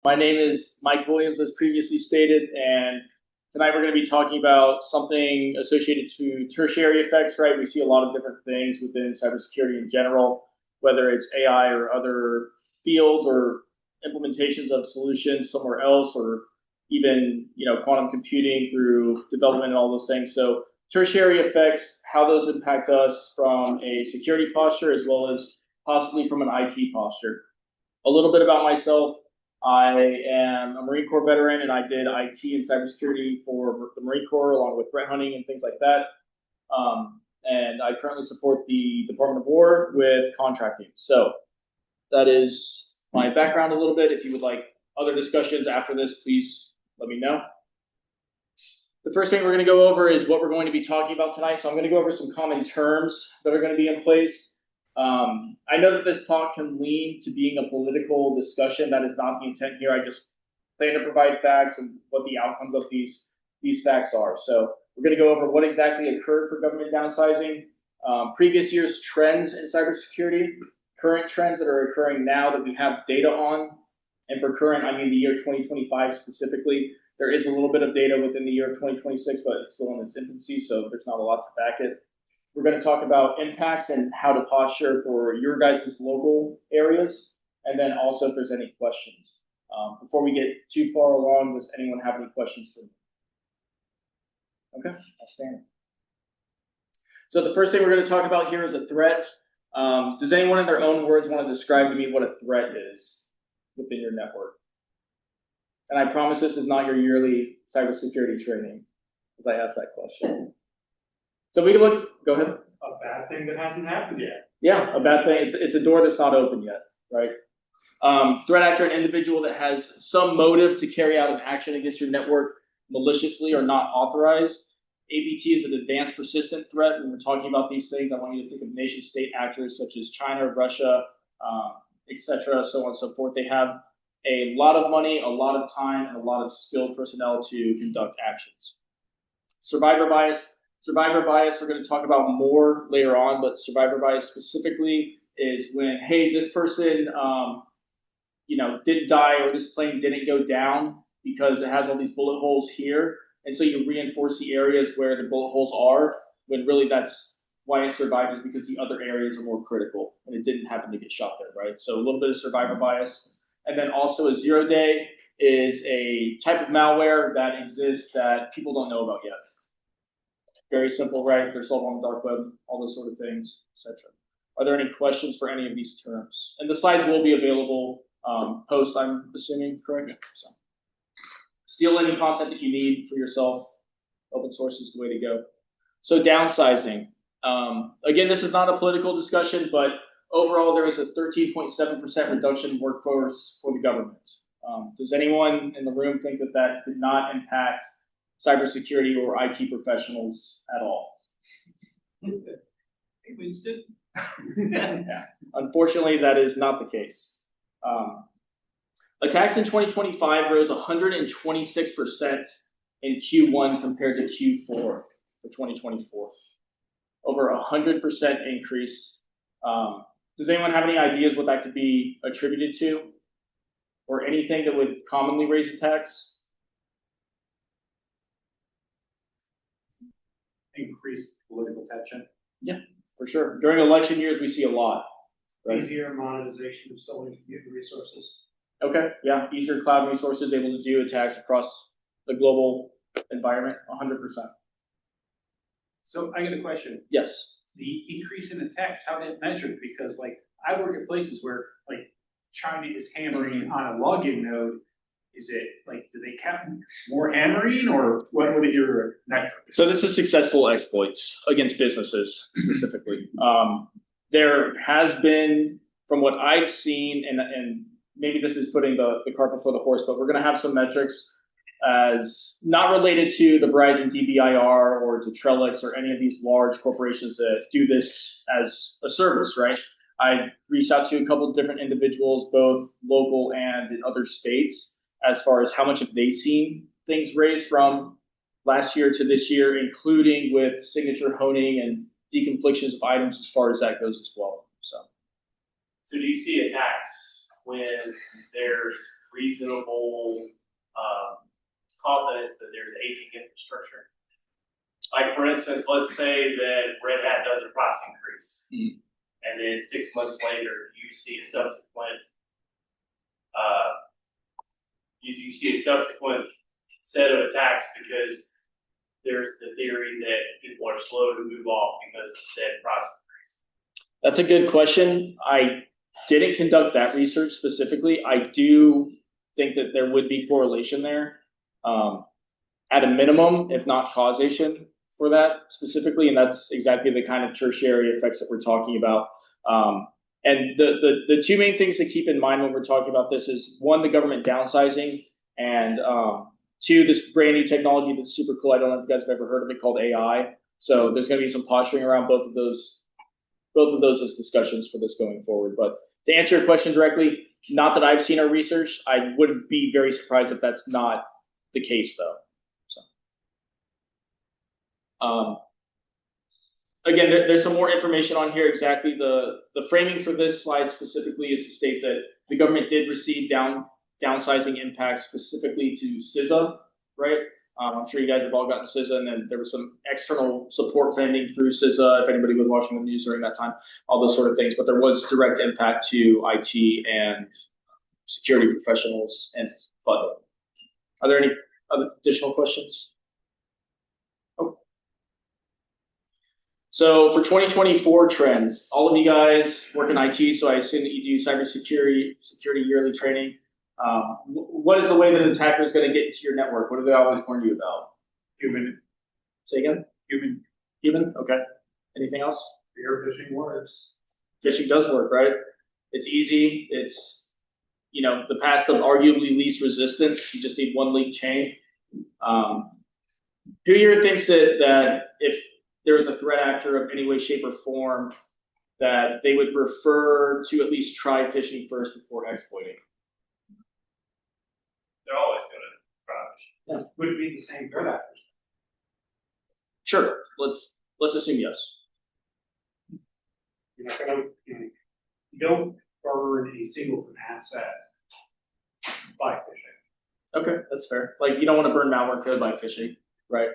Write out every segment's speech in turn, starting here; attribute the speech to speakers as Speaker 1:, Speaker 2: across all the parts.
Speaker 1: My name is Mike Williams, as previously stated, and tonight we're going to be talking about something associated to tertiary effects, right? We see a lot of different things within cybersecurity in general, whether it's AI or other fields or implementations of solutions somewhere else, or even quantum computing through development and all those things. So tertiary effects, how those impact us from a security posture as well as possibly from an IT posture. A little bit about myself. I am a Marine Corps veteran, and I did IT and cybersecurity for the Marine Corps, along with threat hunting and things like that. And I currently support the Department of War with contracting. So that is my background a little bit. If you would like other discussions after this, please let me know. The first thing we're going to go over is what we're going to be talking about tonight. So I'm going to go over some common terms that are going to be in place. I know that this talk can lean to being a political discussion. That is not the intent here. I just plan to provide facts and what the outcomes of these facts are. So we're going to go over what exactly occurred for government downsizing, previous year's trends in cybersecurity, current trends that are occurring now that we have data on. And for current, I mean the year 2025 specifically. There is a little bit of data within the year 2026, but it's still in its infancy, so there's not a lot to back it. We're going to talk about impacts and how to posture for your guys' local areas, and then also if there's any questions. Before we get too far along, does anyone have any questions for me? Okay, I'll stand. So the first thing we're going to talk about here is a threat. Does anyone in their own words want to describe to me what a threat is within your network? And I promise this is not your yearly cybersecurity training, as I asked that question. So we can look, go ahead.
Speaker 2: A bad thing that hasn't happened yet.
Speaker 1: Yeah, a bad thing. It's a door that's not open yet, right? Threat actor, an individual that has some motive to carry out an action against your network maliciously or not authorized. APT is an advanced persistent threat. When we're talking about these things, I want you to think of nation state actors such as China, Russia, etc., so on and so forth. They have a lot of money, a lot of time, and a lot of skilled personnel to conduct actions. Survivor bias. Survivor bias, we're going to talk about more later on, but survivor bias specifically is when, hey, this person, didn't die, or this plane didn't go down because it has all these bullet holes here, and so you reinforce the areas where the bullet holes are, when really that's why it survived, is because the other areas are more critical, and it didn't happen to get shot there, right? So a little bit of survivor bias. And then also a 0-day is a type of malware that exists that people don't know about yet. Very simple, right? They're sold on the dark web, all those sort of things, etc. Are there any questions for any of these terms? And the slides will be available post, I'm assuming, correct? So steal any content that you need for yourself. Open source is the way to go. So downsizing. Again, this is not a political discussion, but overall there is a 13.7% reduction in workforce for the government. Does anyone in the room think that that did not impact cybersecurity or IT professionals at all?
Speaker 2: Hey, Winston.
Speaker 1: Yeah. Unfortunately, that is not the case. Attacks in 2025 rose 126% in Q1 compared to Q4 for 2024. Over 100% increase. Does anyone have any ideas what that could be attributed to? Or anything that would commonly raise attacks?
Speaker 2: Increased political tension.
Speaker 1: Yeah, for sure. During election years, we see a lot. Right?
Speaker 2: Easier monetization of stolen computer resources.
Speaker 1: Okay, yeah, easier cloud resources, able to do attacks across the global environment, 100%.
Speaker 2: So I got a question.
Speaker 1: Yes.
Speaker 2: The increase in attacks, how did it measure? Because I work at places where China is hammering on a login node. Is it do they count more hammering, or what are your metrics?
Speaker 1: So this is successful exploits against businesses specifically. There has been, from what I've seen, and maybe this is putting the cart before the horse, but we're going to have some metrics as not related to the Verizon DBIR or to Trellix or any of these large corporations that do this as a service, right? I reached out to a couple of different individuals, both local and in other states, as far as how much have they seen things raised from last year to this year, including with signature honing and deconflictions of items as far as that goes as well. So
Speaker 3: do you see attacks when there's reasonable confidence that there's aging infrastructure. Like for instance, let's say that Red Hat does a price increase, and then 6 months later you see a subsequent set of attacks because there's the theory that people are slow to move off because of said price increase.
Speaker 1: That's a good question. I didn't conduct that research specifically. I do think that there would be correlation there, at a minimum, if not causation for that specifically, and that's exactly the kind of tertiary effects that we're talking about. And the two main things to keep in mind when we're talking about this is, one, the government downsizing, and two, this brand new technology that's super cool. I don't know if you guys have ever heard of it, called AI. So there's going to be some posturing around both of those as discussions for this going forward. But to answer your question directly, not that I've seen our research. I would be very surprised if that's not the case, though. So, again, there's some more information on here. Exactly the framing for this slide specifically is to state that the government did receive downsizing impacts specifically to CISA, right? I'm sure you guys have all gotten CISA, and then there was some external support funding through CISA, if anybody was watching the news during that time, all those sort of things. But there was direct impact to IT and security professionals and funding. Are there any other additional questions? Oh. So for 2024 trends, all of you guys work in IT, so I assume that you do cybersecurity yearly training. What is the way that an attacker is going to get into your network? What do they always warn you about?
Speaker 2: Human.
Speaker 1: Say again?
Speaker 2: Human.
Speaker 1: Human? Okay. Anything else?
Speaker 2: Fear phishing works.
Speaker 1: Phishing does work, right? It's easy. It's, the path of arguably least resistance. You just need one link chain. Who here thinks that if there is a threat actor of any way, shape, or form, that they would prefer to at least try phishing first before exploiting?
Speaker 3: They're always going to try.
Speaker 1: Yeah.
Speaker 2: Would it be the same threat actors?
Speaker 1: Sure. Let's assume yes.
Speaker 2: You're not going to, you don't burn a singleton asset by phishing.
Speaker 1: Okay, that's fair. Like, you don't want to burn malware code by phishing, right?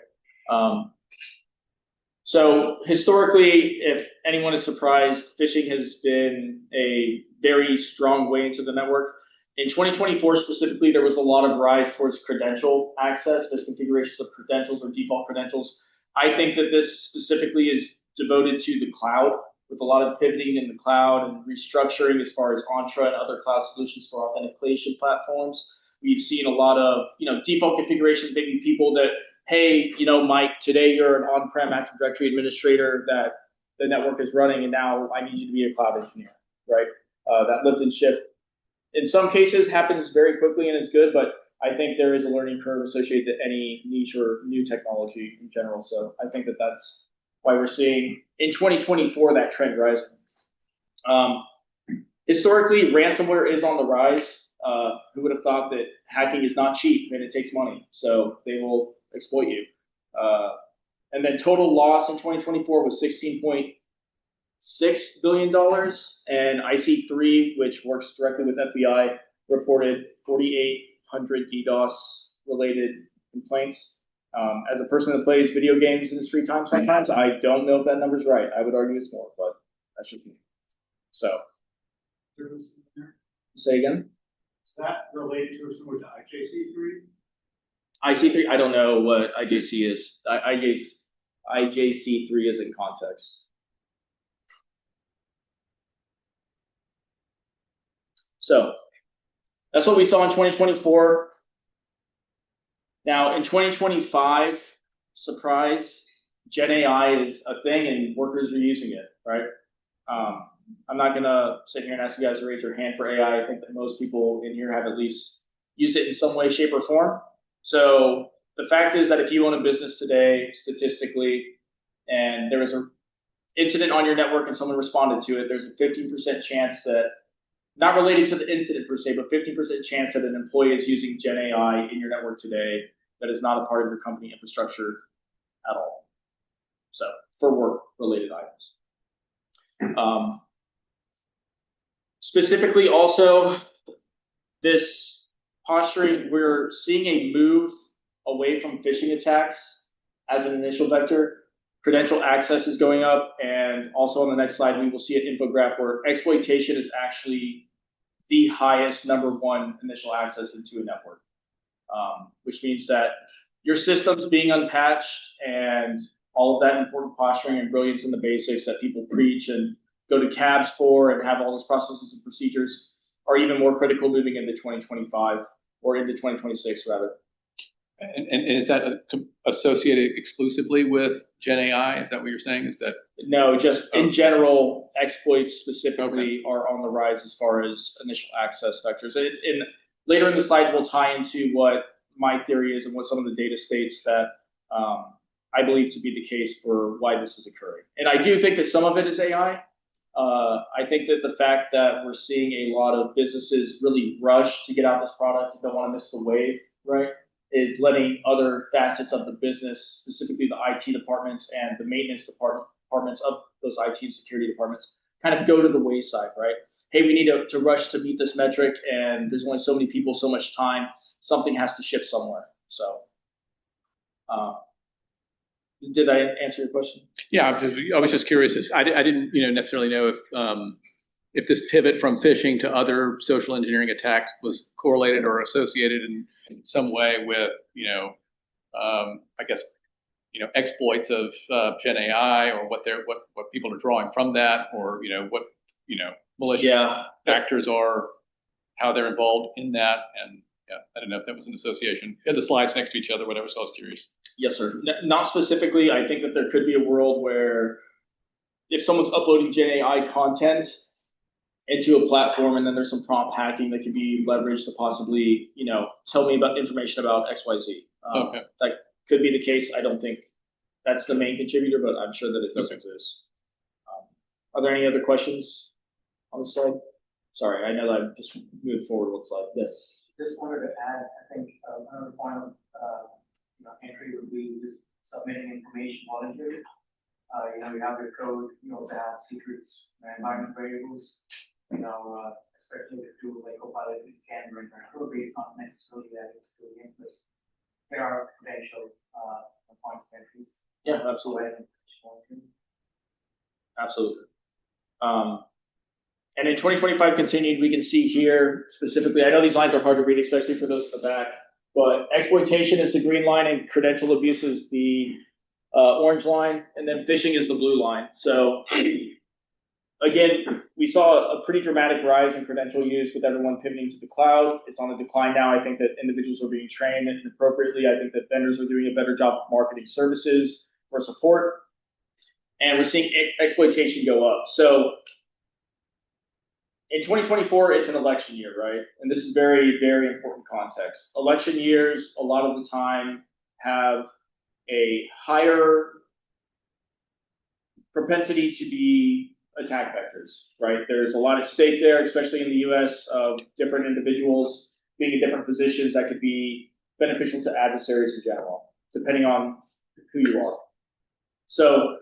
Speaker 1: So historically, if anyone is surprised, phishing has been a very strong way into the network. In 2024 specifically, there was a lot of rise towards credential access, misconfigurations of credentials or default credentials. I think that this specifically is devoted to the cloud, with a lot of pivoting in the cloud and restructuring as far as Entra and other cloud solutions for authentication platforms. We've seen a lot of, default configurations, maybe people that, hey, Mike, today you're an on-prem Active Directory administrator that the network is running, and now I need you to be a cloud engineer, right? That lift and shift, in some cases, happens very quickly and is good, but I think there is a learning curve associated to any niche or new technology in general. So I think that that's why we're seeing in 2024 that trend rising. Historically, ransomware is on the rise. Who would have thought that hacking is not cheap and it takes money, so they will exploit you. And then total loss in 2024 was $16.6 billion, and IC3, which works directly with FBI, reported 4,800 DDoS related complaints. As a person that plays video games in his free time sometimes, I don't know if that number's right. I would argue it's more, but that's just me. So, say again?
Speaker 2: Is that related to or similar to IJC3?
Speaker 1: IC3, I don't know what IJC is. IJC3 is in context. So that's what we saw in 2024. Now in 2025, surprise, Gen AI is a thing and workers are using it, right? I'm not gonna sit here and ask you guys to raise your hand for AI. I think that most people in here have at least used it in some way, shape, or form. So the fact is that if you own a business today, statistically, and there was an incident on your network and someone responded to it, there's a 15% chance that, not related to the incident per se, but 15% chance that an employee is using Gen AI in your network today that is not a part of your company infrastructure at all. So for work-related items. Specifically also, this posturing, we're seeing a move away from phishing attacks as an initial vector. Credential access is going up, and also on the next slide, we will see an infograph where exploitation is actually the highest #1 initial access into a network, which means that your system's being unpatched and all of that important posturing and brilliance in the basics that people preach and go to cabs for and have all those processes and procedures are even more critical moving into 2025 or into 2026 rather.
Speaker 4: And is that associated exclusively with Gen AI? Is that what you're saying? Is that
Speaker 1: no? Just in general, exploits specifically are on the rise as far as initial access vectors. And later in the slides, we'll tie into what my theory is and what some of the data states that I believe to be the case for why this is occurring. And I do think that some of it is AI. I think that the fact that we're seeing a lot of businesses really rush to get out this product and don't want to miss the wave, right, is letting other facets of the business, specifically the IT departments and the maintenance departments of those IT and security departments, kind of go to the wayside, right? Hey, we need to rush to meet this metric, and there's only so many people, so much time. Something has to shift somewhere. So, did I answer your question?
Speaker 4: Yeah, I was just curious. I didn't necessarily know if this pivot from phishing to other social engineering attacks was correlated or associated in some way with I guess exploits of Gen AI, or what people are drawing from that, or what malicious factors are, how they're involved in that. And yeah, I don't know if that was an association. You had the slides next to each other, whatever, so I was curious.
Speaker 1: Yes, sir. Not specifically. I think that there could be a world where if someone's uploading Gen AI content into a platform and then there's some prompt hacking that could be leveraged to possibly, tell me about information about XYZ.
Speaker 4: Okay.
Speaker 1: That could be the case. I don't think that's the main contributor, but I'm sure that it does exist. Are there any other questions on the slide? Sorry, I know that I just moved forward one slide. Yes.
Speaker 5: Just wanted to add, I think another point of entry would be just submitting information voluntarily. You have your code, you also have secrets and environment variables, especially with tools like Copilot and scan and code base, not necessarily that it's still in, but there are potential points of entries.
Speaker 1: Yeah, absolutely. Absolutely. And in 2025 continued, we can see here specifically, I know these lines are hard to read, especially for those in the back, but exploitation is the green line and credential abuse is the orange line, and then phishing is the blue line. So again, we saw a pretty dramatic rise in credential use with everyone pivoting to the cloud. It's on the decline now. I think that individuals are being trained appropriately. I think that vendors are doing a better job of marketing services for support, and we're seeing exploitation go up. So in 2024, it's an election year, right? And this is very, very important context. Election years, a lot of the time, have a higher propensity to be attack vectors, right? There's a lot at stake there, especially in the US, of different individuals being in different positions that could be beneficial to adversaries in general, depending on who you are. So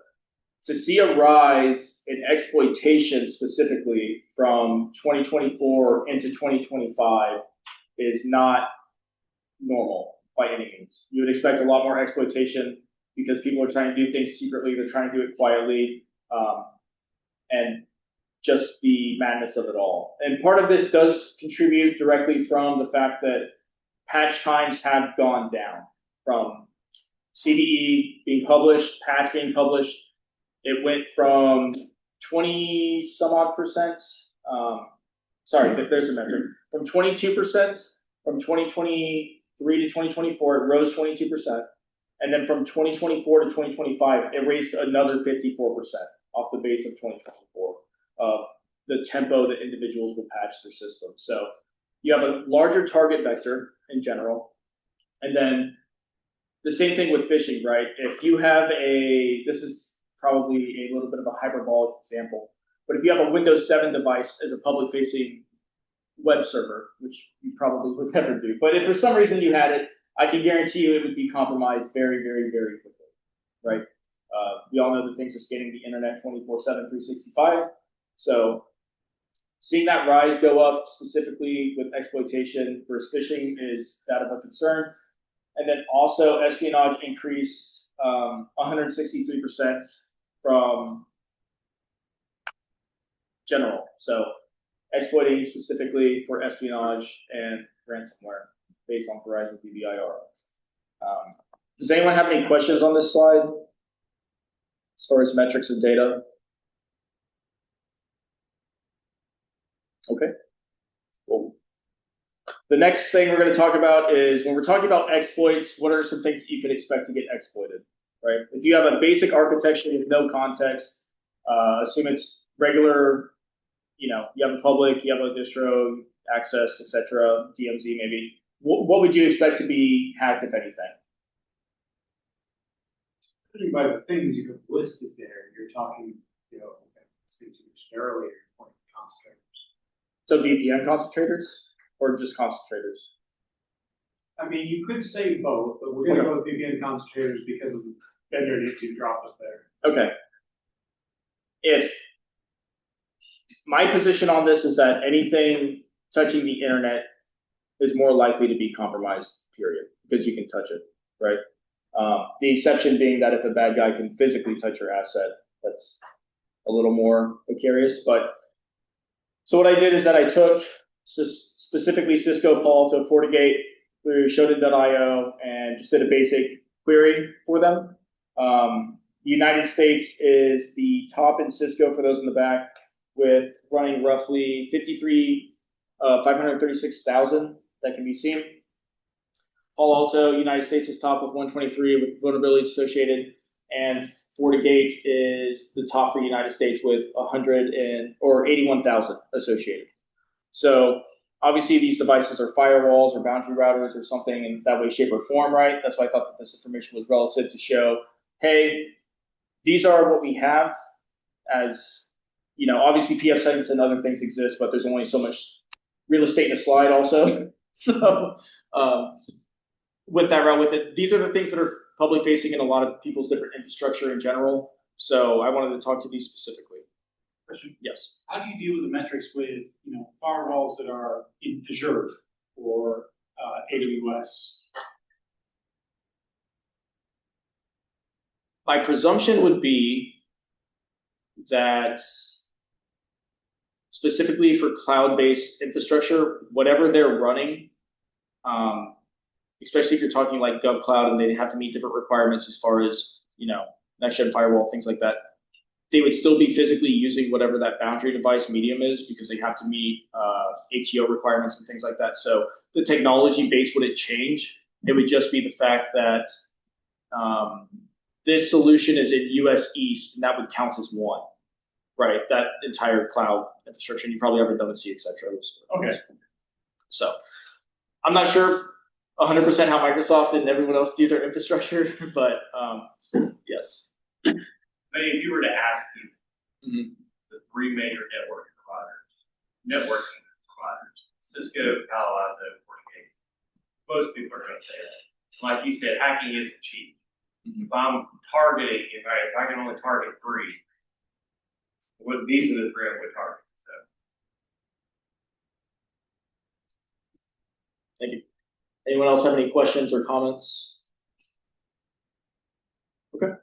Speaker 1: to see a rise in exploitation specifically from 2024 into 2025 is not normal by any means. You would expect a lot more exploitation because people are trying to do things secretly, they're trying to do it quietly, and just the madness of it all. And part of this does contribute directly from the fact that patch times have gone down from CVE being published, patch being published. It went from 20 some odd percent, there's a metric, from 22% from 2023 to 2024, it rose 22%. And then from 2024 to 2025, it raised another 54% off the base of 2024 of the tempo that individuals will patch their system. So you have a larger target vector in general. And then the same thing with phishing, right? If you have this is probably a little bit of a hyperbolic example, but if you have a Windows 7 device as a public-facing web server, which you probably would never do, but if for some reason you had it, I can guarantee you it would be compromised very, very, very quickly, right? We all know that things are scanning the internet 24/7, 365. So Seeing that rise go up specifically with exploitation versus phishing is that of a concern. And then also espionage increased 163% from general. So exploiting specifically for espionage and ransomware based on Verizon DBIR. Does anyone have any questions on this slide as far as metrics and data? Okay. Well, the next thing we're going to talk about is when we're talking about exploits, what are some things that you could expect to get exploited, right? If you have a basic architecture with no context, assume it's regular, you have a public, you have a distro, access, etc., DMZ maybe. What would you expect to be hacked, if anything?
Speaker 2: Judging by the things you have listed there, you're talking, speak to you earlier, point concentrators.
Speaker 1: So VPN concentrators or just concentrators?
Speaker 2: I mean, you could say both, but we're going to go with VPN concentrators because of the vendor you drop up there. Okay.
Speaker 1: If my position on this is that anything touching the internet is more likely to be compromised, period, because you can touch it, right? The exception being that if a bad guy can physically touch your asset, that's a little more precarious. But so what I did is that I took specifically Cisco, Palo Alto, FortiGate, through Shodan.io, and just did a basic query for them. The United States is the top in Cisco for those in the back, with running roughly 536,000 that can be seen. Palo Alto, United States is top with 123 with vulnerabilities associated, and FortiGate is the top for the United States with 81,000 associated. So obviously these devices are firewalls or boundary routers or something in that way, shape, or form, right? That's why I thought that this information was relative to show, hey, these are what we have as, obviously PF settings and other things exist, but there's only so much real estate in a slide also. So with that route with it, these are the things that are public facing in a lot of people's different infrastructure in general. So I wanted to talk to these specifically.
Speaker 2: Question?
Speaker 1: Yes.
Speaker 2: How do you deal with the metrics with, firewalls that are in Azure or AWS?
Speaker 1: My presumption would be that specifically for cloud-based infrastructure, whatever they're running, especially if you're talking like GovCloud and they have to meet different requirements as far as, next-gen firewall, things like that, they would still be physically using whatever that boundary device medium is because they have to meet ATO requirements and things like that. So the technology base wouldn't change. It would just be the fact that this solution is in US East, and that would count as one, right? That entire cloud infrastructure, and you probably have redundancy, et cetera.
Speaker 2: Okay.
Speaker 1: So I'm not sure 100% how Microsoft and everyone else do their infrastructure, but yes.
Speaker 3: I mean, if you were to ask people, the three major networking providers, Cisco, Palo Alto, FortiGate, most people are going to say that. Like you said, hacking isn't cheap. If I'm targeting, if I can only target three, these are the three I would target. So.
Speaker 1: Thank you. Anyone else have any questions or comments? Okay.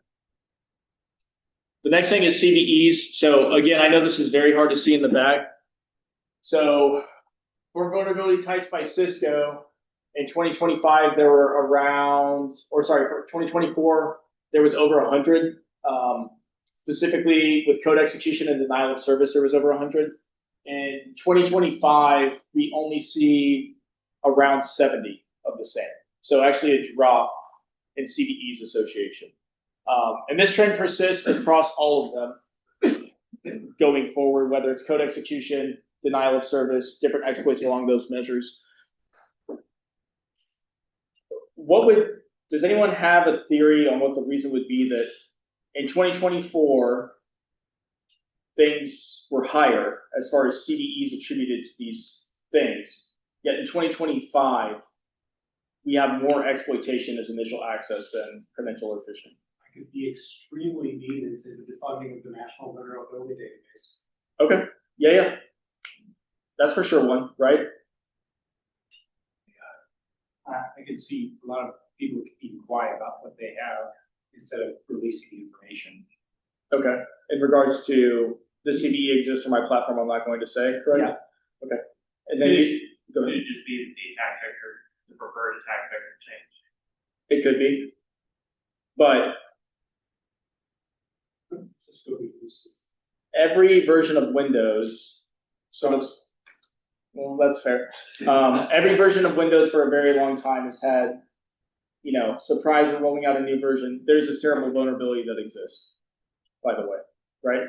Speaker 1: The next thing is CVEs. So again, I know this is very hard to see in the back. So for vulnerability types by Cisco, in 2025, there were for 2024, there was over 100. Specifically with code execution and denial of service, there was over 100. In 2025, we only see around 70 of the same. So actually a drop in CVEs association. And this trend persists across all of them going forward, whether it's code execution, denial of service, different exploits along those measures. Does anyone have a theory on what the reason would be that in 2024, things were higher as far as CVEs attributed to these things, yet in 2025, we have more exploitation as initial access than credential or phishing?
Speaker 2: Could be extremely needed in the debugging of the National Vulnerability Database.
Speaker 1: Okay. Yeah. That's for sure one, right?
Speaker 2: I can see a lot of people being quiet about what they have instead of releasing the information.
Speaker 1: Okay. In regards to the CVE exists on my platform, I'm not going to say, correct?
Speaker 2: Yeah.
Speaker 1: Okay. And then go
Speaker 3: Could
Speaker 1: ahead.
Speaker 3: it just be that the attack vector, the preferred attack vector change?
Speaker 1: It could be, but
Speaker 2: Just go with this.
Speaker 1: every version of Windows, well, that's fair. Every version of Windows for a very long time has had, surprise, we're rolling out a new version. There's this terrible vulnerability that exists, by the way, right?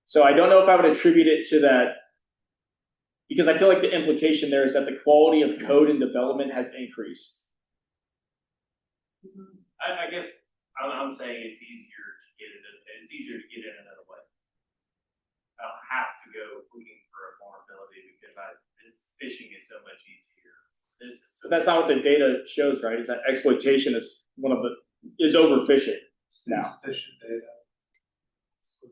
Speaker 1: So I don't know if I would attribute it to that, because I feel like the implication there is that the quality of code and development has increased.
Speaker 3: I guess I'm saying it's easier to get it. It's easier to get in another way. I don't have to go looking for a vulnerability because phishing is so much easier. This is.
Speaker 1: But that's not what the data shows, right? Is that exploitation is over phishing now.
Speaker 2: Insufficient data.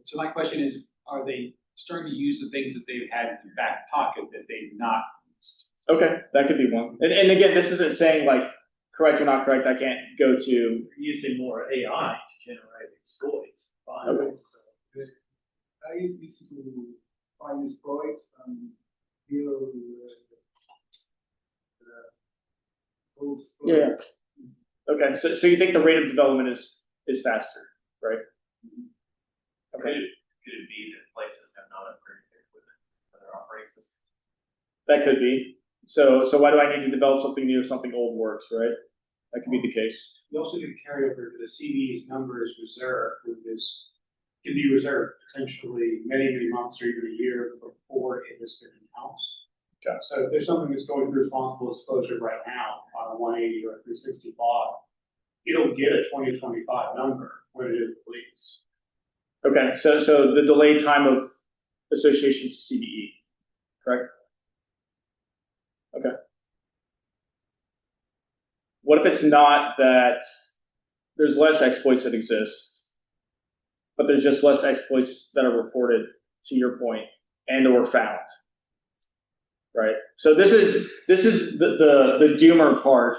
Speaker 2: So my question is, are they starting to use the things that they've had in their back pocket that they've not used?
Speaker 1: Okay, that could be one. And again, this isn't saying like correct or not correct. I can't go to
Speaker 6: using more AI to generate exploits.
Speaker 1: Okay.
Speaker 7: I used to find exploits and build code.
Speaker 1: Yeah. Okay, so you think the rate of development is faster, right? Okay,
Speaker 3: Could it be that places have not upgraded their equipment for their operating system?
Speaker 1: that could be. So why do I need to develop something new if something old works, right? That could be the case.
Speaker 2: You also do carry over to the CVE's numbers reserve, which can be reserved potentially many, many months or even a year before it has been announced.
Speaker 1: Okay.
Speaker 2: So if there's something that's going through responsible exposure right now on a 180 or a 365, it'll get a 2025 number when it is released.
Speaker 1: Okay, so the delayed time of association to CVE, correct? Okay. What if it's not that there's less exploits that exist, but there's just less exploits that are reported, to your point, and or found, right? So this is the doomer part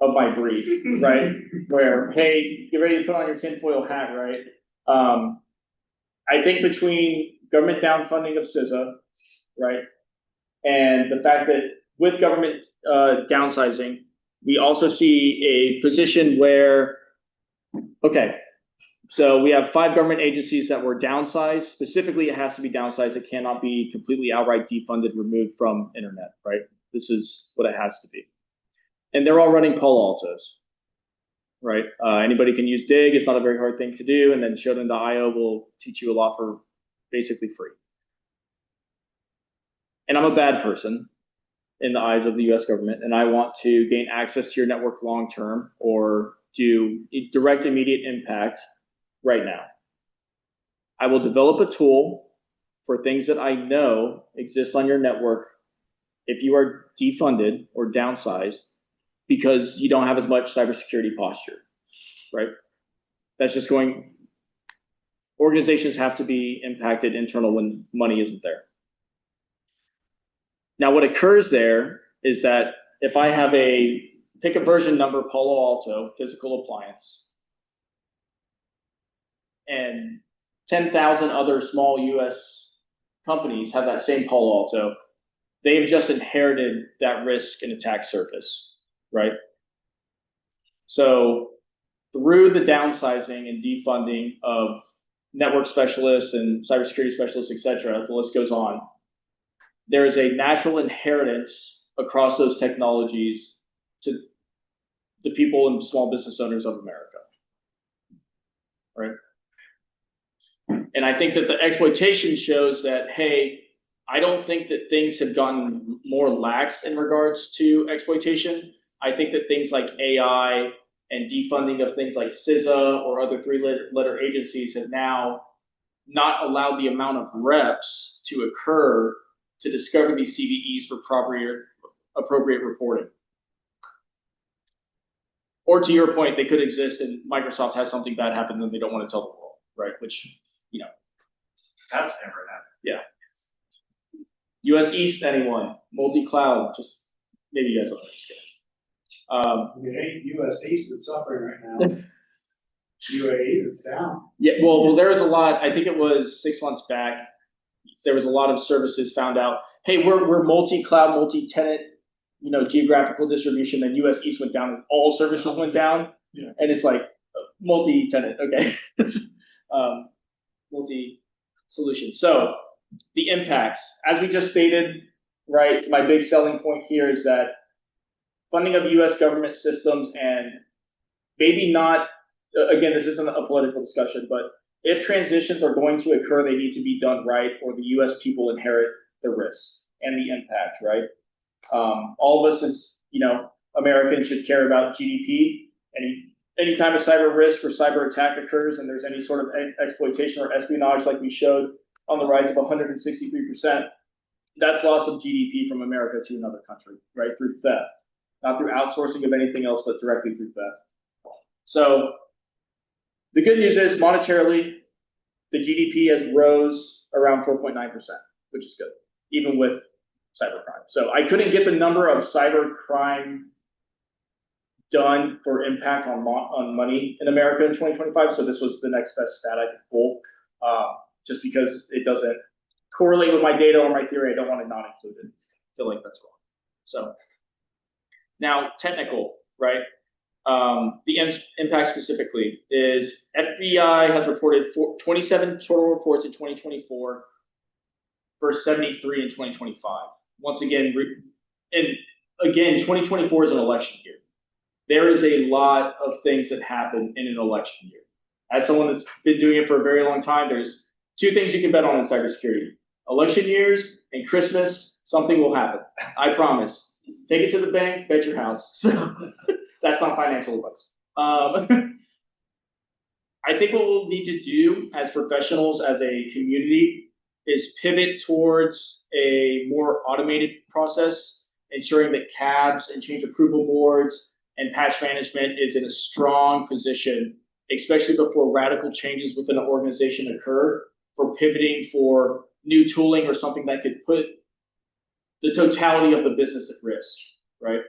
Speaker 1: of my brief, right? Where, hey, get ready to put on your tinfoil hat, right? I think between government downfunding of CISA, right, and the fact that with government downsizing, we also see a position where, okay, so we have 5 government agencies that were downsized. Specifically, it has to be downsized. It cannot be completely outright defunded, removed from internet, right? This is what it has to be. And they're all running Palo Altos, right? Anybody can use Dig. It's not a very hard thing to do. And then Shodan.io will teach you a lot for basically free. And I'm a bad person in the eyes of the US government, and I want to gain access to your network long term or do direct immediate impact right now. I will develop a tool for things that I know exist on your network if you are defunded or downsized because you don't have as much cybersecurity posture, right? That's just going, organizations have to be impacted internal when money isn't there. Now, what occurs there is that if I have pick a version number, Palo Alto, physical appliance, and 10,000 other small US companies have that same Palo Alto, they've just inherited that risk and attack surface, right? So through the downsizing and defunding of network specialists and cybersecurity specialists, et cetera, the list goes on, there is a natural inheritance across those technologies to the people and small business owners of America, right? And I think that the exploitation shows that, hey, I don't think that things have gotten more lax in regards to exploitation. I think that things like AI and defunding of things like CISA or other 3-letter agencies have now not allowed the amount of reps to occur to discover these CVEs for appropriate reporting. Or to your point, they could exist and Microsoft has something bad happen and they don't want to tell the world, right? Which,
Speaker 3: That's never happened.
Speaker 1: Yeah. US East, anyone? Multi-cloud, just maybe you guys don't understand.
Speaker 2: It ain't US East that's suffering right now. UAE that's down.
Speaker 1: Yeah, well, there was a lot. I think it was 6 months back. There was a lot of services found out. Hey, we're multi-cloud, multi-tenant, geographical distribution. Then US East went down, and all services went down.
Speaker 2: Yeah.
Speaker 1: And it's like multi-tenant. Okay, multi-solution. So the impacts, as we just stated, right? My big selling point here is that funding of U.S. government systems, and maybe not. Again, this isn't a political discussion, but if transitions are going to occur, they need to be done right, or the U.S. people inherit the risk and the impact, right? All of us as, Americans should care about GDP. Anytime a cyber risk or cyber attack occurs and there's any sort of exploitation or espionage like we showed on the rise of 163%, that's loss of GDP from America to another country, right? Through theft, not through outsourcing of anything else, but directly through theft. So the good news is monetarily, the GDP has rose around 4.9%, which is good, even with cybercrime. So I couldn't get the number of cybercrime done for impact on money in America in 2025. So this was the next best stat I could pull, just because it doesn't correlate with my data or my theory. I don't want to not include it. I feel like that's wrong. So now technical, right? The impact specifically is FBI has reported 27 total reports in 2024 versus 73 in 2025. Once again, 2024 is an election year. There is a lot of things that happen in an election year. As someone that's been doing it for a very long time, there's two things you can bet on in cybersecurity. Election years and Christmas, something will happen. I promise. Take it to the bank, bet your house. So that's not financial advice. I think what we'll need to do as professionals, as a community, is pivot towards a more automated process, ensuring that CABs and change approval boards and patch management is in a strong position, especially before radical changes within an organization occur, for pivoting for new tooling or something that could put the totality of the business at risk, right?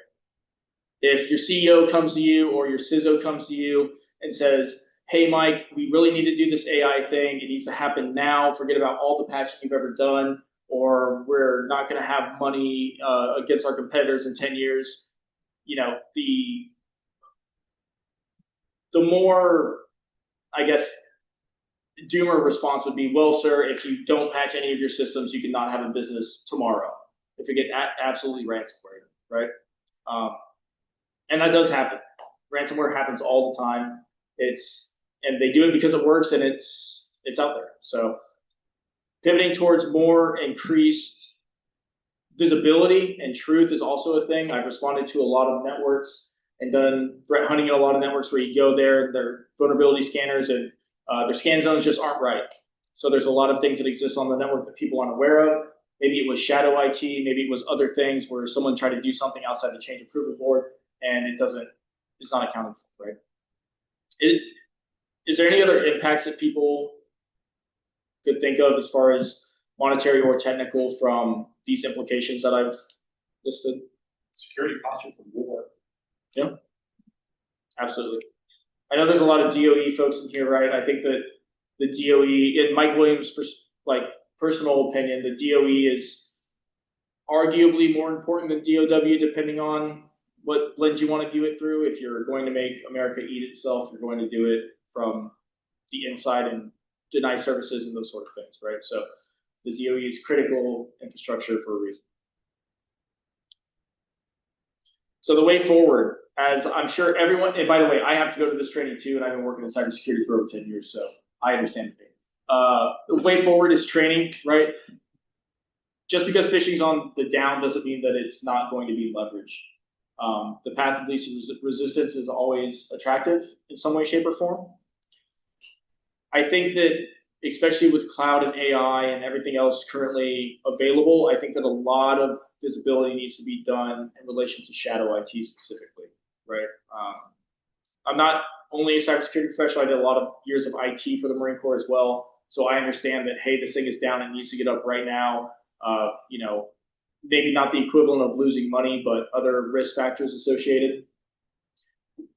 Speaker 1: If your CEO comes to you or your CISO comes to you and says, hey, Mike, we really need to do this AI thing. It needs to happen now. Forget about all the patching you've ever done, or we're not going to have money against our competitors in 10 years. The more, I guess, doomer response would be, well, sir, if you don't patch any of your systems, you cannot have a business tomorrow. If you get absolutely ransomware, right? And that does happen. Ransomware happens all the time. And they do it because it works, and it's out there. So pivoting towards more increased visibility and truth is also a thing. I've responded to a lot of networks and done threat hunting in a lot of networks where you go there, their vulnerability scanners and their scan zones just aren't right. So there's a lot of things that exist on the network that people aren't aware of. Maybe it was shadow IT, maybe it was other things where someone tried to do something outside the change approval board and it's not accounted for, right? Is there any other impacts that people could think of as far as monetary or technical from these implications that I've listed?
Speaker 2: Security posture for war.
Speaker 1: Yeah, absolutely. I know there's a lot of DOE folks in here, right? I think that the DOE, in Mike Williams' personal opinion, the DOE is arguably more important than DOW, depending on what lens you want to view it through. If you're going to make America eat itself, you're going to do it from the inside and deny services and those sort of things, right? So the DOE is critical infrastructure for a reason. So the way forward, as I'm sure everyone, and by the way, I have to go to this training too, and I've been working in cybersecurity for over 10 years, so I understand the pain. The way forward is training, right? Just because phishing's on the down doesn't mean that it's not going to be leveraged. The path of least resistance is always attractive in some way, shape, or form. I think that, especially with cloud and AI and everything else currently available, I think that a lot of visibility needs to be done in relation to shadow IT specifically, right? I'm not only a cybersecurity professional, I did a lot of years of IT for the Marine Corps as well. So I understand that, hey, this thing is down, it needs to get up right now. maybe not the equivalent of losing money, but other risk factors associated.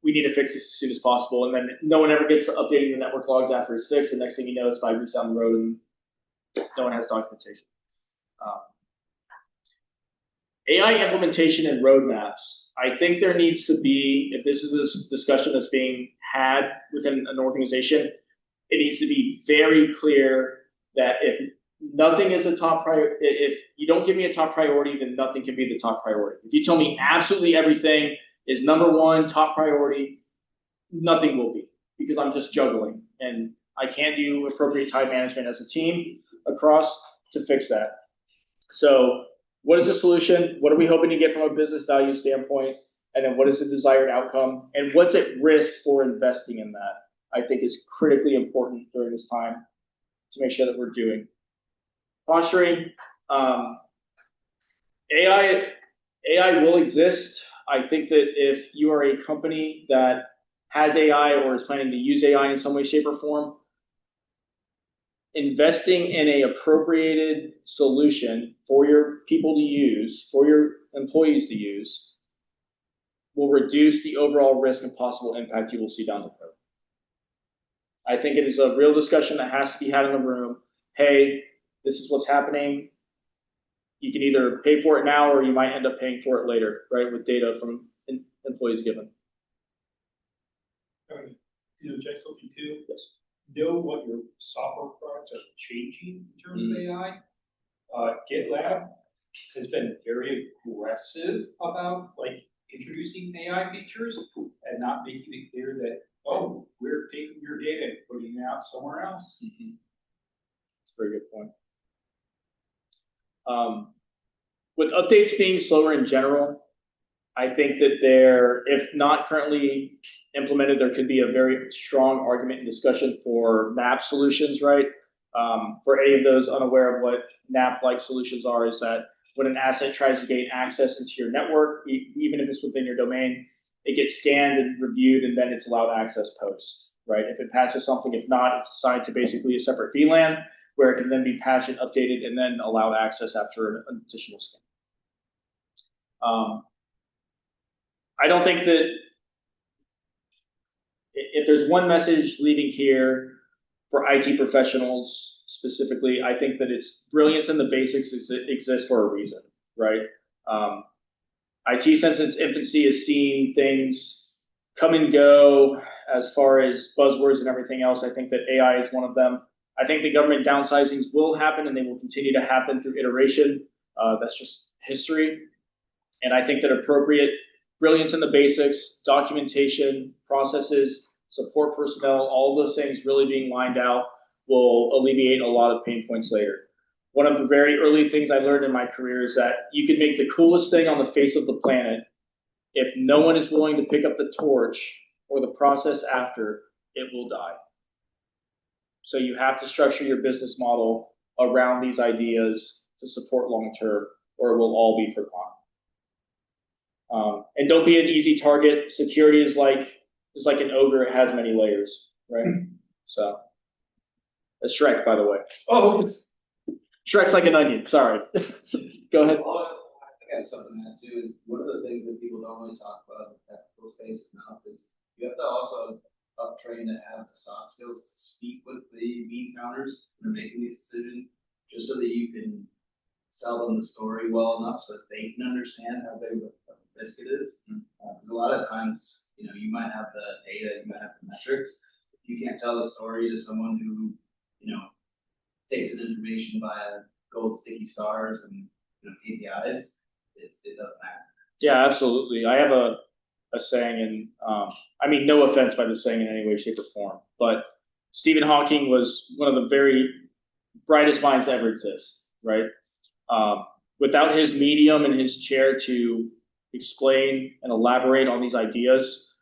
Speaker 1: We need to fix this as soon as possible. And then no one ever gets to updating the network logs after it's fixed. The next thing you know, it's 5 years down the road and no one has documentation. AI implementation and roadmaps. I think there needs to be, if this is a discussion that's being had within an organization, it needs to be very clear that if nothing is a top priority, if you don't give me a top priority, then nothing can be the top priority. If you tell me absolutely everything is number one, top priority, nothing will be, because I'm just juggling and I can't do appropriate time management as a team across to fix that. So what is the solution? What are we hoping to get from a business value standpoint? And then what is the desired outcome? And what's at risk for investing in that? I think is critically important during this time to make sure that we're doing. Posturing, AI will exist. I think that if you are a company that has AI or is planning to use AI in some way, shape, or form, investing in a appropriated solution for your people to use, for your employees to use, will reduce the overall risk and possible impact you will see down the road. I think it is a real discussion that has to be had in the room. Hey, this is what's happening. You can either pay for it now or you might end up paying for it later, right, with data from employees given.
Speaker 8: Check something too.
Speaker 1: Yes.
Speaker 8: Know what your software products are changing in terms of AI. GitLab has been very aggressive about introducing AI features and not making it clear that, oh, we're taking your data and putting it out somewhere else.
Speaker 1: Mm-hmm. That's a very good point. With updates being slower in general, I think that if not currently implemented, there could be a very strong argument and discussion for NAP solutions, right? For any of those unaware of what NAP-like solutions are, is that when an asset tries to gain access into your network, even if it's within your domain, it gets scanned and reviewed, and then it's allowed access post, right? If it passes something, if not, it's assigned to basically a separate VLAN where it can then be patched and updated and then allowed access after an additional scan. I don't think that if there's one message leaving here for IT professionals specifically, I think that it's brilliance in the basics exists for a reason, right? IT, since its infancy, has seen things come and go as far as buzzwords and everything else. I think that AI is one of them. I think the government downsizings will happen and they will continue to happen through iteration. That's just history. And I think that appropriate brilliance in the basics, documentation, processes, support personnel, all of those things really being lined out will alleviate a lot of pain points later. One of the very early things I learned in my career is that you can make the coolest thing on the face of the planet. If no one is willing to pick up the torch or the process after, it will die. So you have to structure your business model around these ideas to support long-term, or it will all be forgotten. And don't be an easy target. Security is like an ogre. It has many layers, right? So, that's Shrek, by the way.
Speaker 8: Oh,
Speaker 1: Shrek's like an onion. Sorry. Go ahead.
Speaker 9: I got something to add too. One of the things that people don't really talk about in the technical space enough is you have to also train to have the soft skills to speak with the bean counters when they're making these decisions, just so that you can sell them the story well enough so that they can understand how big of a risk it is. Because a lot of times, you might have the data, you might have the metrics. If you can't tell the story to someone who, takes in information via gold sticky stars and APIs, it doesn't matter.
Speaker 1: Yeah, absolutely. I have a saying, and no offense by the saying in any way, shape, or form, but Stephen Hawking was one of the very brightest minds that ever exist, right? Without his medium and his chair to explain and elaborate on these ideas,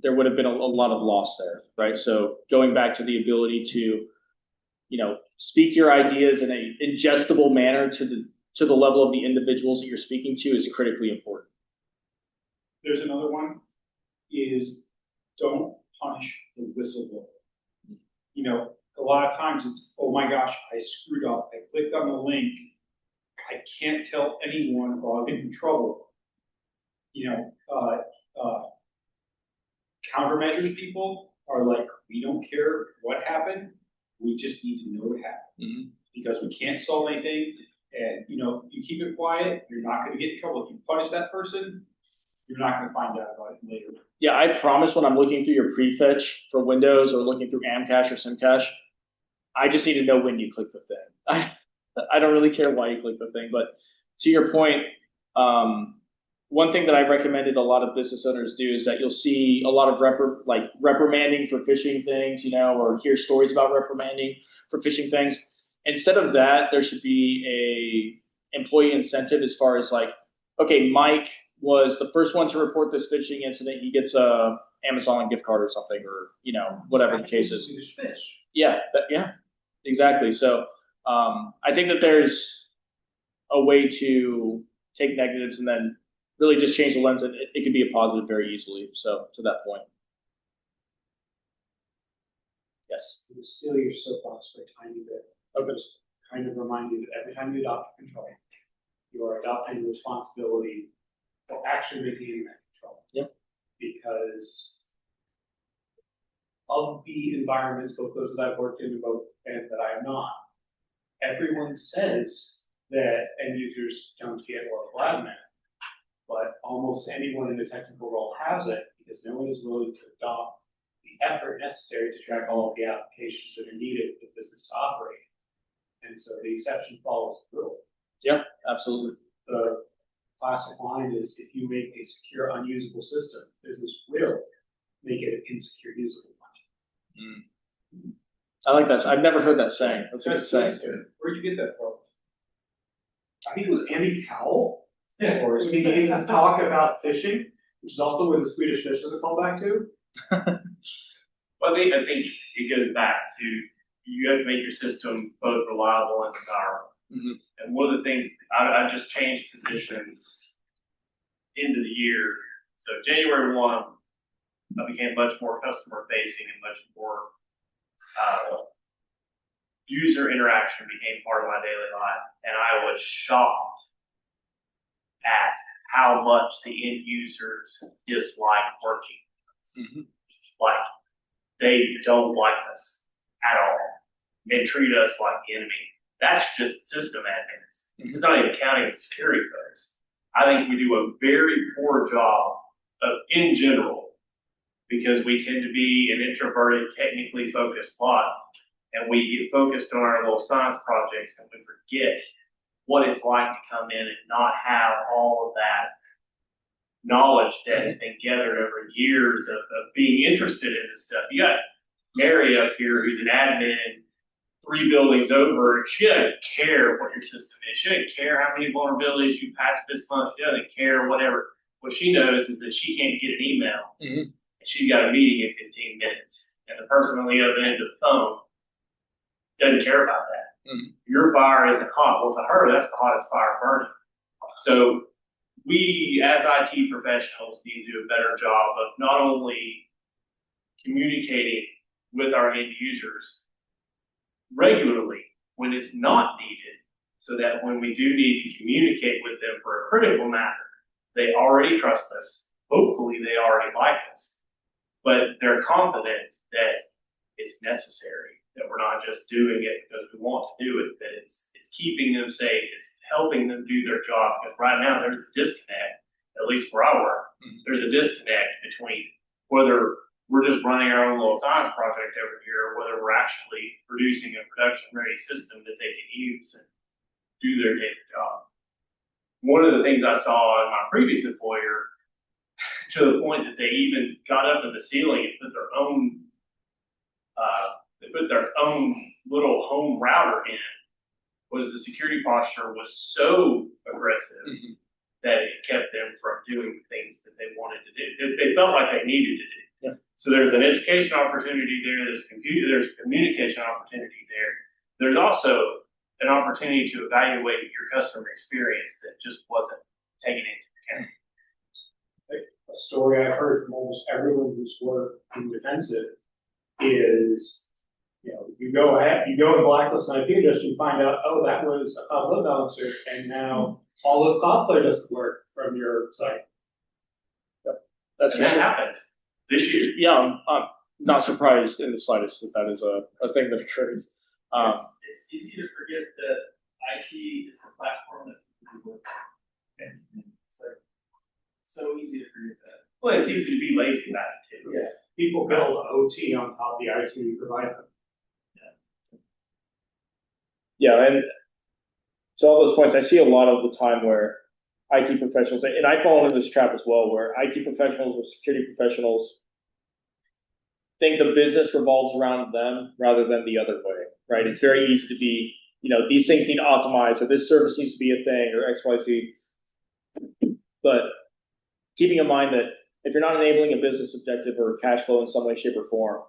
Speaker 1: there would have been a lot of loss there, right? So going back to the ability to, speak your ideas in a ingestible manner to the level of the individuals that you're speaking to is critically important.
Speaker 8: There's another one, is don't punish the whistleblower. A lot of times it's, oh my gosh, I screwed up. I clicked on the link I can't tell anyone or I'll get in trouble. Countermeasures people are like, we don't care what happened, we just need to know it happened. Because we can't solve anything, and you keep it quiet, you're not gonna get in trouble. If you punish that person, you're not gonna find out about it later.
Speaker 1: Yeah, I promise when I'm looking through your prefetch for Windows or looking through Amcache or Simcache, I just need to know when you click the thing. I don't really care why you click the thing, but to your point, one thing that I recommended a lot of business owners do is that you'll see a lot of reprimanding for phishing things, or hear stories about reprimanding for phishing things. Instead of that, there should be a employee incentive as far as like, okay, Mike was the first one to report this phishing incident. He gets a Amazon gift card or something, or whatever the case is. Yeah, yeah, exactly. So I think that there's a way to take negatives and then really just change the lens, and it could be a positive very easily. So to that point. Yes.
Speaker 2: To steal your soapbox for a tiny bit.
Speaker 1: Okay.
Speaker 2: Just kind of remind you that every time you adopt control, you are adopting the responsibility for actually maintaining that control.
Speaker 1: Yeah.
Speaker 2: Because of the environments, both those that I've worked in and that I am not, everyone says that end users don't get or admin, but almost anyone in the technical role has it because no one is willing to adopt the effort necessary to track all of the applications that are needed for the business to operate. And so the exception follows the rule.
Speaker 1: Yeah, absolutely.
Speaker 2: The classic line is, if you make a secure, unusable system, business will make it an insecure, usable one.
Speaker 1: I like that. I've never heard that saying. That's a good saying.
Speaker 2: Where'd you get that from? I think it was Andy Cowell. Yeah. Or he gave a talk about phishing, which is also where the Swedish fish is a callback to.
Speaker 3: Well, I think it goes back to, you have to make your system both reliable and desirable. And one of the things, I just changed positions into the year. So January 1, I became much more customer facing and much more user interaction became part of my daily life. And I was shocked at how much the end users dislike working with us. Like, they don't like us at all and treat us like the enemy. That's just system admins. It's not even counting the security folks. I think we do a very poor job in general, because we tend to be an introverted, technically focused lot, and we get focused on our little science projects and we forget what it's like to come in and not have all of that knowledge that has been gathered over years of being interested in this stuff. You got Mary up here, who's an admin 3 buildings over, and she doesn't care what your system is. She doesn't care how many vulnerabilities you patched this month. She doesn't care whatever. What she knows is that she can't get an email, and she's got a meeting in 15 minutes, and the person on the other end of the phone doesn't care about that. Your fire isn't hot. Well, to her, that's the hottest fire burning. So we, as IT professionals, need to do a better job of not only communicating with our end users regularly when it's not needed, so that when we do need to communicate with them for a critical matter, they already trust us. Hopefully they already like us, but they're confident that it's necessary, that we're not just doing it because we want to do it, that it's keeping them safe, it's helping them do their job. Because right now there's a disconnect, at least where I work, there's a disconnect between whether we're just running our own little science project over here, or whether we're actually producing a production-ready system that they can use and do their daily job. One of the things I saw in my previous employer, to the point that they even got up to the ceiling and put their own little home router in, was the security posture was so aggressive that it kept them from doing the things that they wanted to do, that they felt like they needed to do.
Speaker 1: Yeah.
Speaker 3: So there's an education opportunity there, there's a communication opportunity there. There's also an opportunity to evaluate your customer experience that just wasn't taken into account.
Speaker 2: A story I've heard from almost everyone who's worked in defensive is You know, you go ahead, you go and blacklist an IP address, you find out, oh, that was a cloud load balancer, and now all of Cloudflare doesn't work from your site.
Speaker 1: That's
Speaker 3: And that happened this year.
Speaker 1: Yeah, I'm not surprised in the slightest that that is a thing that occurs.
Speaker 3: It's easy to forget that IT is the platform that people work on. It's like so easy to forget that. Well, it's easy to be lazy about it too.
Speaker 2: Yeah. People build OT on top of the IT we provide them.
Speaker 1: Yeah, and to all those points, I see a lot of the time where IT professionals, and I fall into this trap as well, where IT professionals or security professionals think the business revolves around them rather than the other way, right? It's very easy to be, these things need to optimize, or this service needs to be a thing, or X, Y, Z. But keeping in mind that if you're not enabling a business objective or cash flow in some way, shape, or form,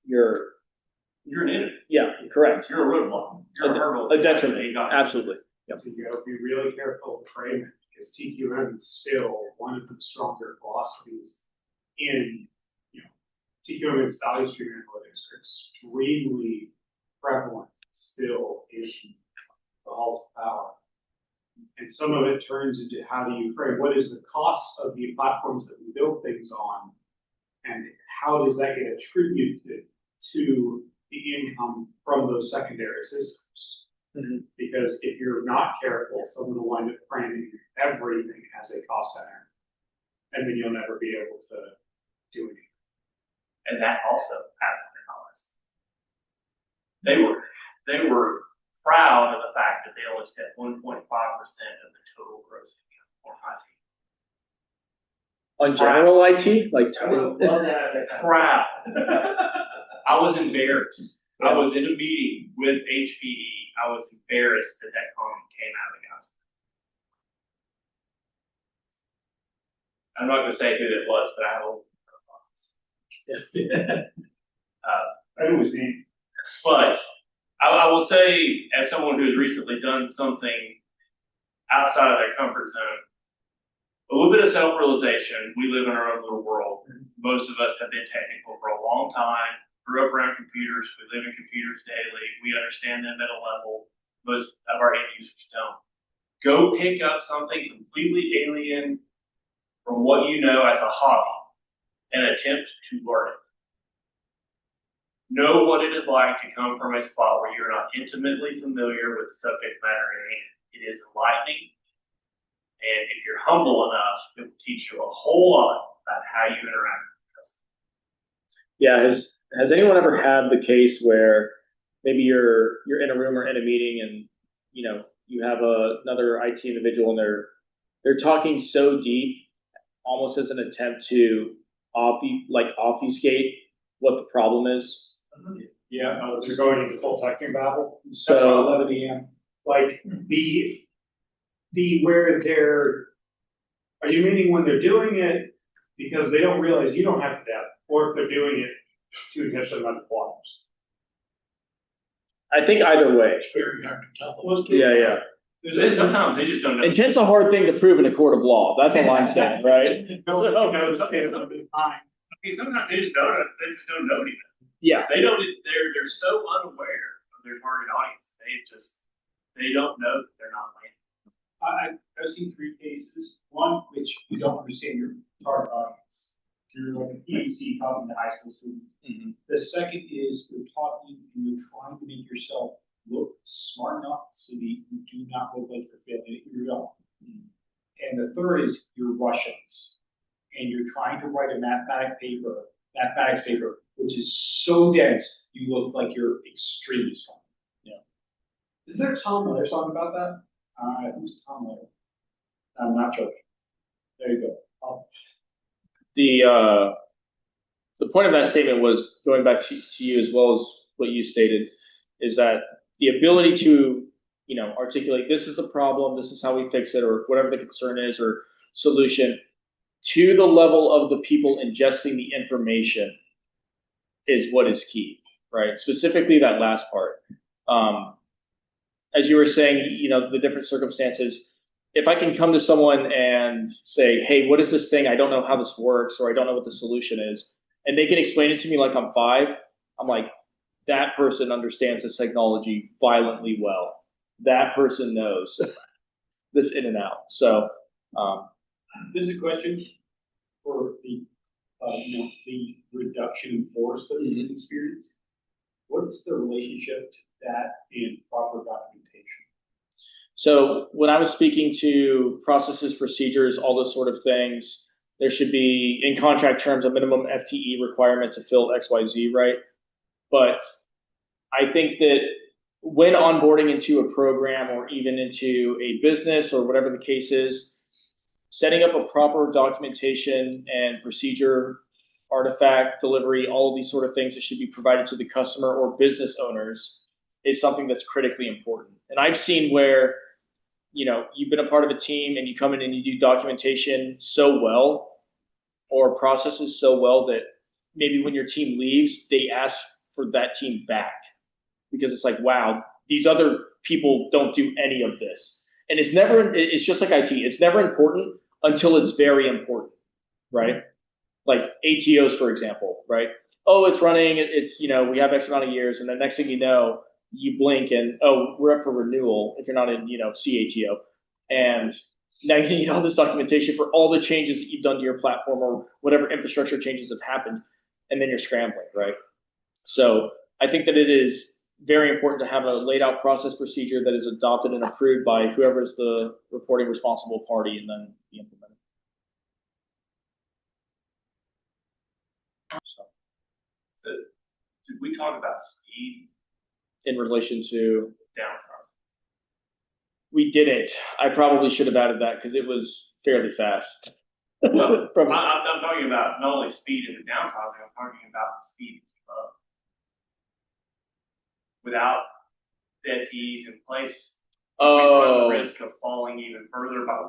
Speaker 1: you're
Speaker 3: an enemy.
Speaker 1: Yeah, correct.
Speaker 3: You're a roadblock. You're a hurdle.
Speaker 1: A detriment. Absolutely. Yep.
Speaker 2: So you gotta be really careful to frame it, because TQM is still one of the stronger philosophies in, TQM and value stream analytics are extremely prevalent still in the halls of power. And some of it turns into how do you frame, what is the cost of the platforms that we build things on, and how does that get attributed to the income from those secondary systems? Mm-hmm. Because if you're not careful, someone will wind up framing everything as a cost center, and then you'll never be able to do anything.
Speaker 3: And that also happened in Hollis. They were proud of the fact that they only spent 1.5% of the total gross income on IT.
Speaker 1: On general IT, like
Speaker 3: proud. I was embarrassed. I was in a meeting with HPE. I was embarrassed that comment came out of the guys. I'm not going to say who it was, but I have a little
Speaker 2: It was me.
Speaker 3: But I will say, as someone who has recently done something outside of their comfort zone, a little bit of self-realization. We live in our own little world. Most of us have been technical for a long time, grew up around computers. We live in computers daily. We understand them at a level most of our end users don't. Go pick up something completely alien from what you know as a hobby and attempt to learn it. Know what it is like to come from a spot where you're not intimately familiar with the subject matter at hand. It is enlightening, and if you're humble enough, it will teach you a whole lot about how you interact with customers.
Speaker 1: Yeah, has anyone ever had the case where maybe you're in a room or in a meeting and you have another IT individual and they're talking so deep, almost as an attempt to obfuscate what the problem is?
Speaker 2: Yeah, they're going into full technical babble.
Speaker 1: So
Speaker 2: that's what I love at EM. Like the where they're, are you meaning when they're doing it because they don't realize you don't have the depth, or if they're doing it to intentionally run the forms?
Speaker 1: I think either way.
Speaker 6: It's very hard to tell.
Speaker 1: Yeah.
Speaker 3: Sometimes they just don't know.
Speaker 1: Intent's a hard thing to prove in a court of law. That's all I'm saying, right?
Speaker 2: No one knows something at the time.
Speaker 3: I mean, sometimes they just don't know anything.
Speaker 1: Yeah.
Speaker 3: They're so unaware of their target audience. They don't know that they're not landing.
Speaker 2: I've seen three cases. One, which you don't understand your target audience. You're like a PhD talking to high school students. Mm-hmm. The second is you're talking and you're trying to make yourself look smart enough so that you do not look like you're failing at your job. Mm-hmm. And the third is you're Russians and you're trying to write a mathematics paper, which is so dense you look like you're extremely smart. Yeah. Isn't there Tom Miller song about that? Who's Tom Miller? I'm not joking. There you go.
Speaker 1: The point of that statement was, going back to you as well as what you stated, is that the ability to articulate, this is the problem, this is how we fix it, or whatever the concern is or solution, to the level of the people ingesting the information is what is key, right? Specifically that last part. As you were saying, the different circumstances, if I can come to someone and say, hey, what is this thing? I don't know how this works, or I don't know what the solution is, and they can explain it to me like I'm 5, I'm like, that person understands this technology violently well. That person knows this in and out. So,
Speaker 8: This is a question for the, the reduction in force that we experience. What is the relationship to that and proper documentation?
Speaker 1: So when I was speaking to processes, procedures, all those sort of things, there should be, in contract terms, a minimum FTE requirement to fill XYZ, right? But I think that when onboarding into a program or even into a business or whatever the case is, setting up a proper documentation and procedure, artifact delivery, all of these sort of things that should be provided to the customer or business owners is something that's critically important. And I've seen where, you've been a part of a team and you come in and you do documentation so well or processes so well that maybe when your team leaves, they ask for that team back because it's like, wow, these other people don't do any of this. And it's just like IT. It's never important until it's very important, right? Like ATOs, for example, right? Oh, it's running, we have X amount of years, and the next thing you know, you blink and, oh, we're up for renewal if you're not in, CATO. And now you need all this documentation for all the changes that you've done to your platform or whatever infrastructure changes have happened, and then you're scrambling, right? So I think that it is very important to have a laid out process procedure that is adopted and approved by whoever is the reporting responsible party and then be implemented.
Speaker 3: So did we talk about speed
Speaker 1: In relation to,
Speaker 3: downtime?
Speaker 1: we didn't. I probably should have added that because it was fairly fast.
Speaker 3: Well, I'm talking about not only speed in the downsizing, I'm talking about the speed without the FTEs in place. We run the risk of falling even further. But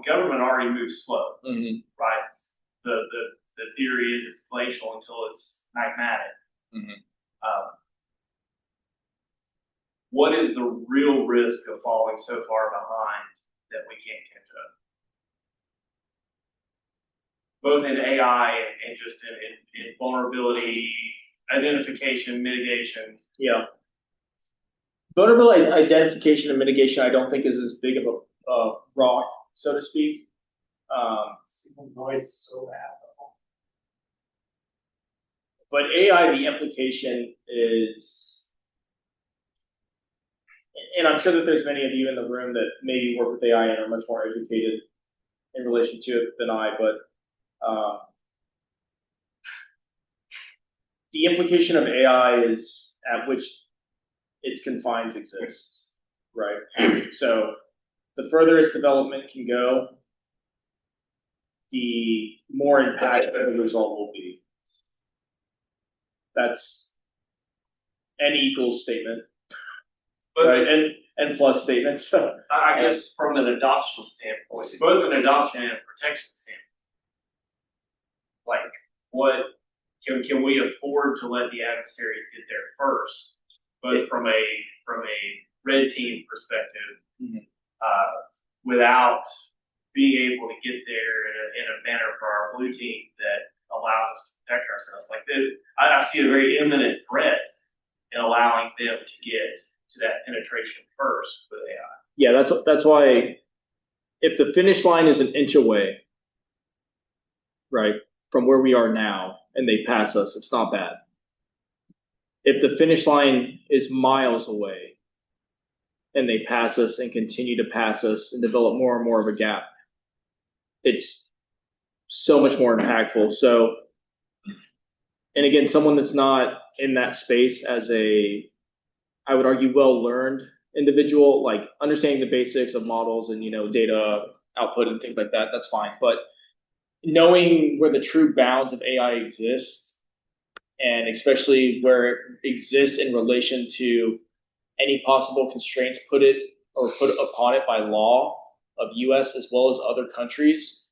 Speaker 3: government already moves slow, right? The theory is it's glacial until it's magmatic. What is the real risk of falling so far behind that we can't catch up? Both in AI and just in vulnerability, identification, mitigation.
Speaker 1: Yeah. Vulnerability identification and mitigation, I don't think is as big of a rock, so to speak.
Speaker 2: Signal noise is so bad.
Speaker 1: But AI, the implication is, and I'm sure that there's many of you in the room that maybe work with AI and are much more educated in relation to it than I, but the implication of AI is at which its confines exist, right? So the further its development can go, the more impactful the result will be. That's N equals statement,
Speaker 3: But
Speaker 1: right? And plus statements. So
Speaker 3: I guess from an adoption standpoint, both an adoption and a protection standpoint, like what can we afford to let the adversaries get there first, both from a red team perspective, without being able to get there in a manner for our blue team that allows us to protect ourselves. Like I see a very imminent threat in allowing them to get to that penetration first with AI.
Speaker 1: Yeah, that's why if the finish line is an inch away, right, from where we are now, and they pass us, it's not bad. If the finish line is miles away, and they pass us and continue to pass us and develop more and more of a gap, it's so much more impactful. So, and again, someone that's not in that space as I would argue, well-learned individual, like understanding the basics of models and, data output and things like that, that's fine. But knowing where the true bounds of AI exist, and especially where it exists in relation to any possible constraints put upon it by law of US as well as other countries,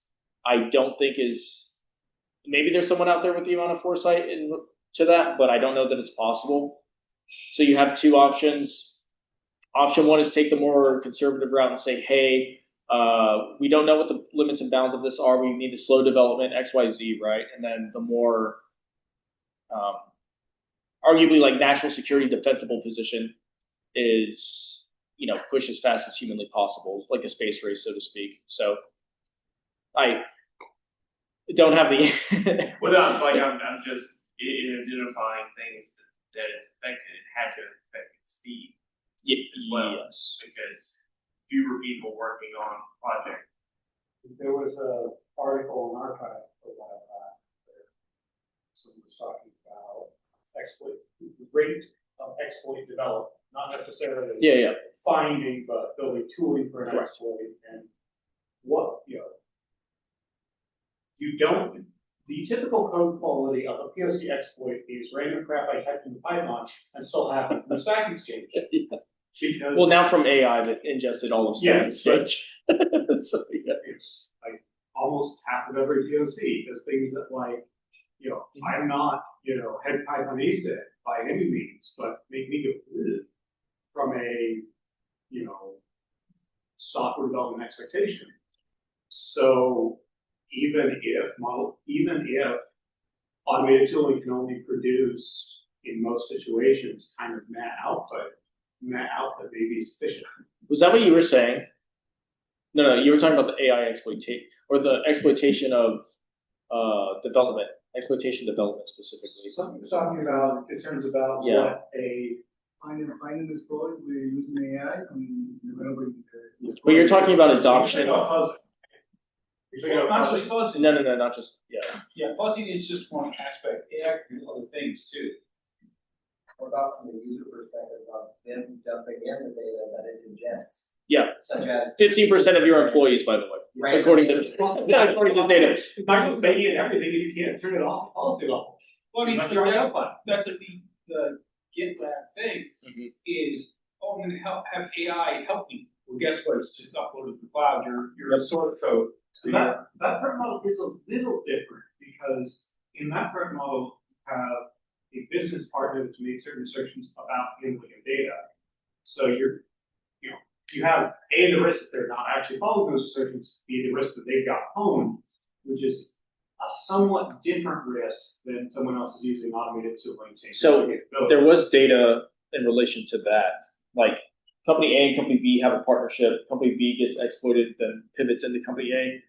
Speaker 1: I don't think is, maybe there's someone out there with the amount of foresight to that, but I don't know that it's possible. So you have two options. Option one is take the more conservative route and say, hey, we don't know what the limits and bounds of this are. We need to slow development, XYZ, right? And then the more arguably like national security defensible position is, pushed as fast as humanly possible, like a space race, so to speak. So I don't have the.
Speaker 3: Well, I'm just in identifying things that it's affected. It had to affect its speed as well.
Speaker 1: Yes.
Speaker 3: Because fewer people working on projects.
Speaker 2: There was a article in Archive a while back where someone was talking about rate of exploit development, not necessarily
Speaker 1: Yeah.
Speaker 2: finding, but building tooling for an
Speaker 1: Correct.
Speaker 2: exploit, and what, you don't, the typical code quality of a POC exploit is random crap I typed in Python and still happened in the Stack Exchange. Because
Speaker 1: Well, now from AI that ingested all of
Speaker 2: Yeah,
Speaker 1: Exchange. So, yeah.
Speaker 2: it's like almost half of every POC does things that like, I'm not, head Pythonista by any means, but make me go "Ugh," from a, software development expectation. So even if automated tooling can only produce in most situations kind of net output may be sufficient.
Speaker 1: Was that what you were saying? No, you were talking about the AI exploitation or the exploitation of exploitation development specifically.
Speaker 2: Something's talking about concerns about
Speaker 1: Yeah.
Speaker 2: what a
Speaker 7: Finding this exploit, we're using AI and developing.
Speaker 1: But you're talking about adoption.
Speaker 2: You're talking about
Speaker 8: Not just fuzzing.
Speaker 1: No, not just
Speaker 8: Yeah, fuzzing is just one aspect. AI can do other things too.
Speaker 5: What about from the user perspective of them dumping in the data that it ingests?
Speaker 1: Yeah.
Speaker 5: Such as
Speaker 1: 15% of your employees, by the way,
Speaker 5: Right.
Speaker 1: according to the data.
Speaker 2: Not making it everything, and you can't turn it off at policy level.
Speaker 8: Well, I mean,
Speaker 2: Unless you're on
Speaker 8: that-
Speaker 2: Output.
Speaker 8: that's like the GitLab thing is, I'm gonna have AI help me. Well, guess what? It's just uploaded to the cloud, your source code.
Speaker 2: So that threat model is a little different because in that threat model, you have a business partner to make certain assertions about handling of data. So you have the risk that they're not actually following those assertions, B, the risk that they've got honed, which is a somewhat different risk than someone else is using automated tooling.
Speaker 1: So there was data in relation to that. Like company A and company B have a partnership. Company B gets exploited, then pivots into company A.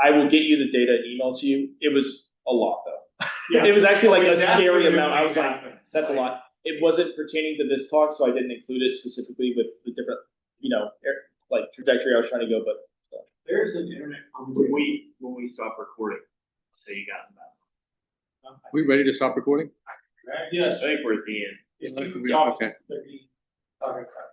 Speaker 1: I will get you the data and email to you. It was a lot though.
Speaker 2: Yeah.
Speaker 1: It was actually like a
Speaker 2: That's
Speaker 1: scary
Speaker 2: really
Speaker 1: amount. I
Speaker 2: what
Speaker 1: was like,
Speaker 2: happens.
Speaker 1: that's a lot. It wasn't pertaining to this talk, so I didn't include it specifically with the different, like trajectory I was trying to go. But
Speaker 2: There's an internet.
Speaker 3: When we stop recording, I'll tell you guys about something.
Speaker 4: We ready to stop recording?
Speaker 3: I think we're at the end.
Speaker 2: It's
Speaker 4: Okay.
Speaker 2: talking about